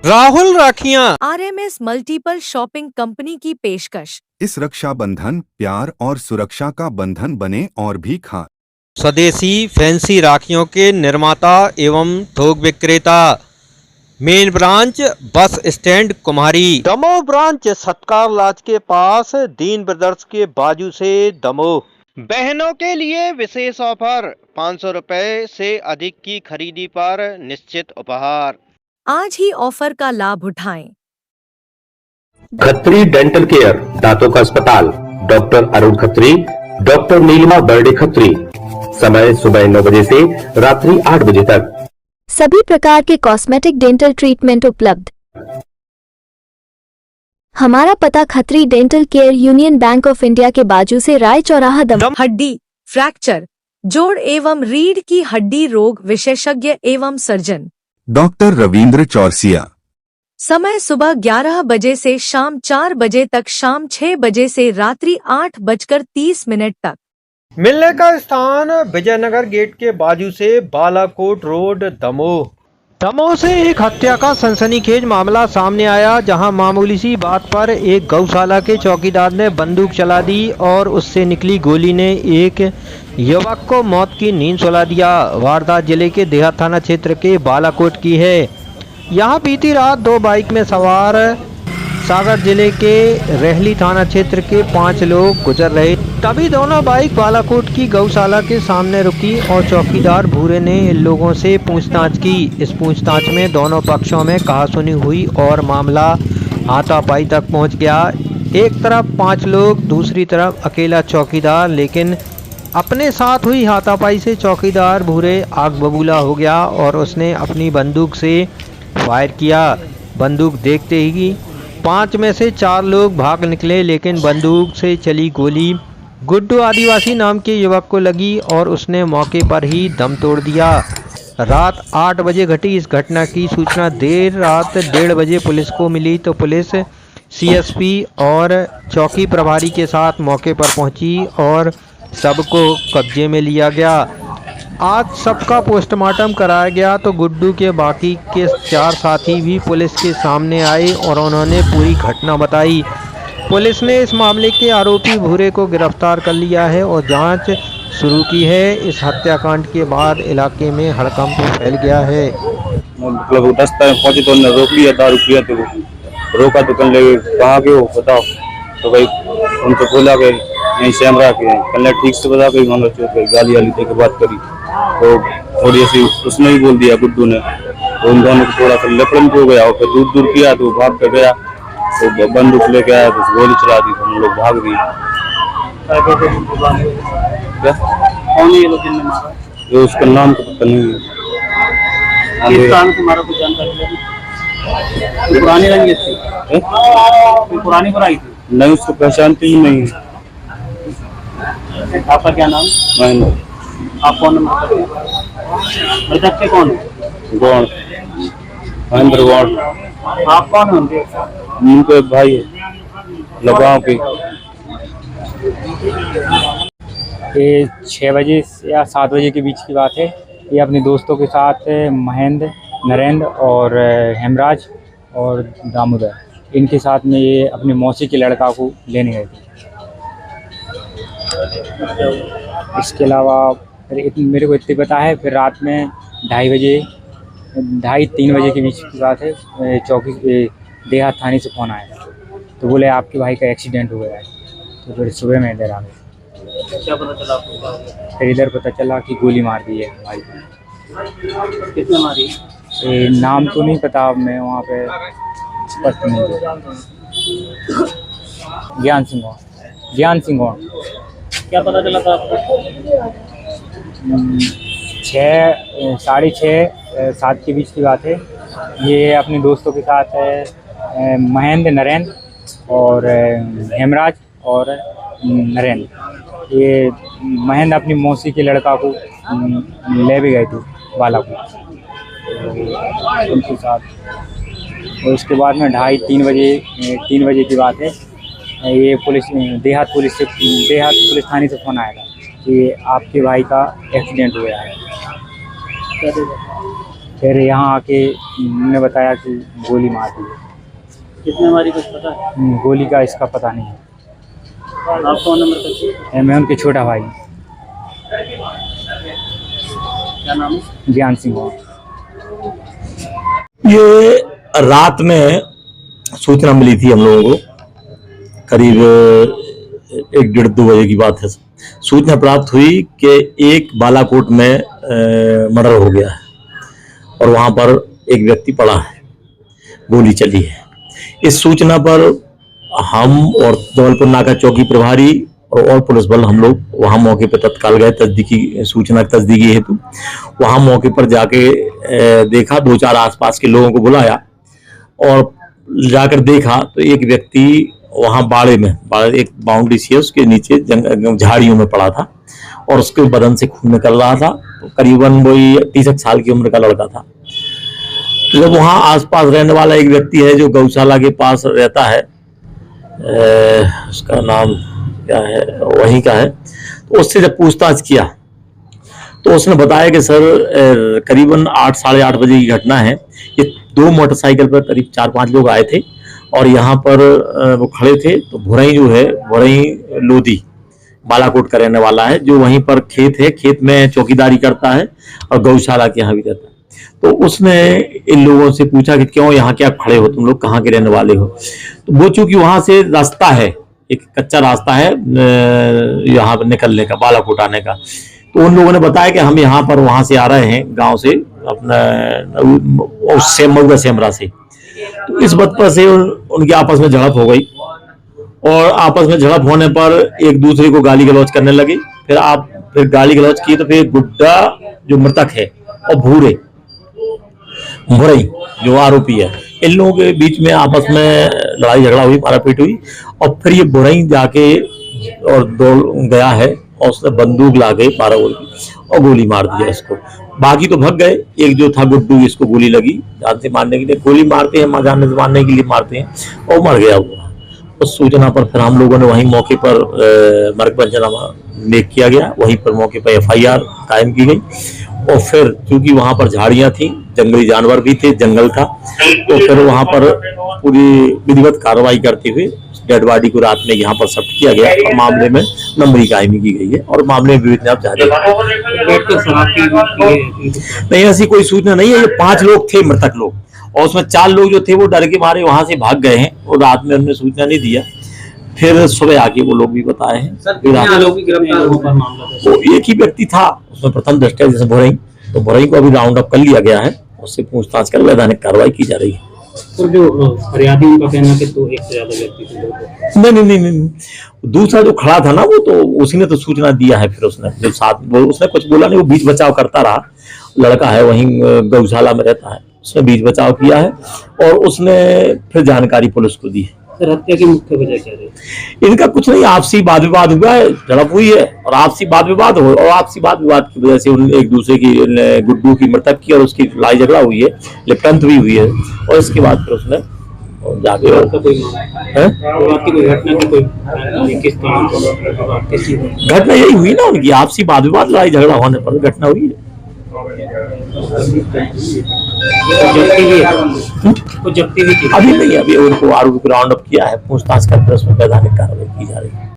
राहुल राखियां RMS multiple shopping company की पेशकश। इस रक्षाबंधन प्यार और सुरक्षा का बंधन बने और भी खां। स्वदेशी फैंसी राखियों के निर्माता एवं थोक विक्रेता। मेन ब्रांच बस स्टैंड कुम्हारी, दमोह ब्रांच सत्कार लॉज के पास, दीन ब्रदर्स के बाजू से दमोह। बहनों के लिए विशेष ऑफर, 500 रुपए से अधिक की खरीदी पर निश्चित उपहार। आज ही ऑफर का लाभ उठाएं। खत्री डेंटल केयर, दांतों का अस्पताल, डॉक्टर अरुण खत्री, डॉक्टर नीलिमा बर्डे खत्री। समय सुबह 9 बजे से रात्रि 8 बजे तक। सभी प्रकार के कॉस्मेटिक डेंटल ट्रीटमेंट उपलब्ध। हमारा पता Khatri dental care, union bank of India के बाजू से, राय चौराहा, दमोह। हड्डी, फ्रैक्चर, जोड़ एवं रीढ़ की हड्डी रोग विशेषज्ञ एवं सर्जन डॉक्टर रविंद्र चौरसिया। समय सुबह 11 बजे से शाम 4 बजे तक, शाम 6 बजे से रात्रि 8:30 तक। मिलने का स्थान विजयनगर गेट के बाजू से, बालाकोट रोड, दमोह। दमोह से एक हत्या का सनसनीखेज मामला सामने आया, जहां मामूली सी बात पर एक गौशाला के चौकीदार ने बंदूक चला दी और उससे निकली गोली ने एक युवक को मौत की नींद सुला दिया। वारदात जिले के देहात थाना क्षेत्र के बालाकोट की है। यहां बीती रात 2 बाइक में सवार सागर जिले के रेहली थाना क्षेत्र के 5 लोग गुजर रहे, तभी दोनों बाइक बालाकोट की गौशाला के सामने रुकी और चौकीदार भूरे ने इन लोगों से पूछताछ की। इस पूछताछ में दोनों पक्षों में कहासुनी हुई और मामला हाथापाई तक पहुंच गया। एक तरफ 5 लोग, दूसरी तरफ अकेला चौकीदार, लेकिन अपने साथ हुई हाथापाई से चौकीदार भूरे आग बबूला हो गया और उसने अपनी बंदूक से फायर किया। बंदूक देखते ही 5 में से 4 लोग भाग निकले, लेकिन बंदूक से चली गोली गुड्डू आदिवासी नाम के युवक को लगी और उसने मौके पर ही दम तोड़ दिया। रात 8 बजे घटी इस घटना की सूचना देर रात 1:30 बजे पुलिस को मिली, तो पुलिस CSP और चौकी प्रभारी के साथ मौके पर पहुंची और सबको कब्जे में लिया गया। आज सबका पोस्टमार्टम कराया गया, तो गुड्डू के बाकी के 4 साथी भी पुलिस के सामने आए और उन्होंने पूरी घटना बताई। पुलिस ने इस मामले के आरोपी भूरे को गिरफ्तार कर लिया है और जांच शुरू की है। इस हत्याकांड के बाद इलाके में हड़कंप फैल गया है। मतलब 10 टाइम पहुंचे तो उन्होंने रोक लिया, दारू पिया तो रोका तो कल कहाँ के हो बताओ, तो भाई उनको बोला कि यहीं शैमरा के, कल ठीक से बता भाई मामला चौक गाली वाली दे के बात करी, तो थोड़ी ऐसी उसने भी बोल दिया गुड्डू ने, तो उन दोनों को थोड़ा सा लपड़न हो गया और फिर दूर दूर किया तो भाग कर गया, तो बंदूक लेके आया तो गोली चला दी, हम लोग भाग गए। कौन है ये लोग जिनने मारा? ये उसका नाम तो पता नहीं है। किस कारण से मारा, कुछ जानकारी लगी? कोई पुरानी रंजिश थी? कोई पुरानी बुराई थी? नहीं, उसको पहचानती ही नहीं है। आपका क्या नाम? महेंद्र। आप कौन नंबर? मृतक के कौन है? गौड़, महेंद्र गौड़। आप कौन हैं उनके? उनके भाई लगाव के। ये 6 बजे या 7 बजे के बीच की बात है। ये अपने दोस्तों के साथ महेंद्र, नरेंद्र और हेमराज और दामोदर, इनके साथ में ये अपनी मौसी के लड़का को लेने गए थे। इसके अलावा मेरे को इतनी पता है, फिर रात में 2:30-3 बजे के बीच की बात है, चौकी देहात थाने से फ़ोन आया, तो बोले आपके भाई का एक्सीडेंट हो गया है। तो फिर सुबह में इधर आ गए। क्या पता चला आपको? फिर इधर पता चला कि गोली मार दी है भाई को। किसने मारी? नाम तो नहीं पता, मैं वहाँ पे स्पष्ट नहीं हूँ। ज्ञान सिंह गौड़। क्या पता चला था आपको? 6, 6:30, 7 के बीच की बात है। ये अपने दोस्तों के साथ महेंद्र, नरेंद्र और हेमराज और नरेंद्र, ये महेंद्र अपनी मौसी के लड़का को ले भी गए थे बालाकोट, उनके साथ। और उसके बाद में 2:30-3 बजे की बात है, ये देहात पुलिस थाने से फ़ोन आया था कि आपके भाई का एक्सीडेंट हो गया है। फिर यहाँ आके उन्होंने बताया कि गोली मार दी है। कितने मारी कुछ पता है? गोली का इसका पता नहीं है। आप कौन नंबर का? मैं उनके छोटा भाई क्या नाम है? ज्ञान सिंह। ये रात में सूचना मिली थी हम लोगों को, करीब 1-1:30-2 बजे की बात है। सूचना प्राप्त हुई कि एक बालाकोट में मर्डर हो गया है और वहां पर एक व्यक्ति पड़ा है, गोली चली है। इस सूचना पर हम और जबलपुर नाका चौकी प्रभारी और पुलिस बल हम लोग वहां मौके पर तत्काल गए तस्दीकी सूचना तस्दीकी हेतु। वहां मौके पर जाके देखा, 2-4 आसपास के लोगों को बुलाया और जाकर देखा तो एक व्यक्ति वहां बाड़े में, एक बाउंड्री सी है उसके नीचे झाड़ियों में पड़ा था और उसके बदन से खून निकल रहा था। करीबन वही 30 साल की उम्र का लड़का था। तो जब वहां आसपास रहने वाला एक व्यक्ति है जो गौशाला के पास रहता है, उसका नाम क्या है, वहीं का है, तो उससे जब पूछताछ किया तो उसने बताया कि सर करीबन 8, साढ़े 8 बजे की घटना है। ये 2 मोटरसाइकिल पर करीब 4-5 लोग आए थे और यहाँ पर वो खड़े थे। तो भुरई जो है, भुरई लोधी बालाकोट का रहने वाला है, जो वहीं पर खेत है, खेत में चौकीदारी करता है और गौशाला के यहाँ भी रहता है। तो उसने इन लोगों से पूछा कि क्यों यहाँ क्या खड़े हो, तुम लोग कहाँ के रहने वाले हो। तो वो चूंकि वहां से रास्ता है, एक कच्चा रास्ता है यहाँ निकलने का, बालाकोट आने का, तो उन लोगों ने बताया कि हम यहाँ पर वहां से आ रहे हैं गांव से, अपना उससे मऊगा सेमरा से। तो इस बात पर से उनकी आपस में झड़प हो गई और आपस में झड़प होने पर एक दूसरे को गाली गलौज करने लगे। फिर गाली गलौज की तो फिर गुड्डा जो मृतक है और भुरई जो आरोपी है, इन लोगों के बीच में आपस में लड़ाई झगड़ा हुई, मारापीट हुई और फिर ये भुरई जाके और दौड़ गया है और उसने बंदूक लाके 12 गोली और गोली मार दिया इसको। बाकी तो भाग गए। एक जो था गुड्डू, इसको गोली लगी जान से मारने के लिए, गोली मारते हैं जान से मारने के लिए मारते हैं, और मर गया वो। उस सूचना पर फिर हम लोगों ने वहीं मौके पर मर्ग पंचनामा लेख किया गया, वहीं पर मौके पर FIR कायम की गई। और फिर क्योंकि वहां पर झाड़ियां थी, जंगली जानवर भी थे, जंगल था, तो फिर वहां पर पूरी विधिवत कार्रवाई करते हुए डेड बॉडी को रात में यहाँ पर शिफ्ट किया गया और मामले में नंबरी कायमी की गई है और मामले में विवेचना जारी नहीं, ऐसी कोई सूचना नहीं है। ये 5 लोग थे मृतक लोग और उसमें 4 लोग जो थे वो डर के मारे वहां से भाग गए हैं और रात में उन्होंने सूचना नहीं दिया। फिर सुबह आके वो लोग भी बताए हैं। वो एक ही व्यक्ति था उसमें प्रथम दृष्टया, जैसे भुरई, तो भुरई को अभी राउंड अप कर लिया गया है, उससे पूछताछ कर वैधानिक कार्रवाई की जा रही है। और जो फरियादी उनका कहना है कि 2 एक से ज्यादा व्यक्ति थे। नहीं, दूसरा जो खड़ा था ना वो तो उसी ने तो सूचना दिया है। फिर उसने जो साथ उसने कुछ बोला नहीं, वो बीच बचाव करता रहा। लड़का है वहीं गौशाला में रहता है, उसने बीच बचाव किया है और उसने फिर जानकारी पुलिस को दी है। सर, हत्या की मुख्य वजह क्या रही? इनका कुछ नहीं, आपसी वाद विवाद हुआ है, झड़प हुई है और आपसी वाद विवाद हो, और आपसी वाद विवाद की वजह से एक दूसरे की, गुड्डू की मृतक की और उसकी लड़ाई झगड़ा हुई है, लिप्टंत भी हुई है और इसके बाद फिर उसने जाके घटना यही हुई ना, उनकी आपसी वाद विवाद लड़ाई झगड़ा होने पर घटना हुई है। अभी नहीं, अभी उनको आरोपी को राउंड अप किया है, पूछताछ करके उसमें वैधानिक कार्रवाई की जा रही है।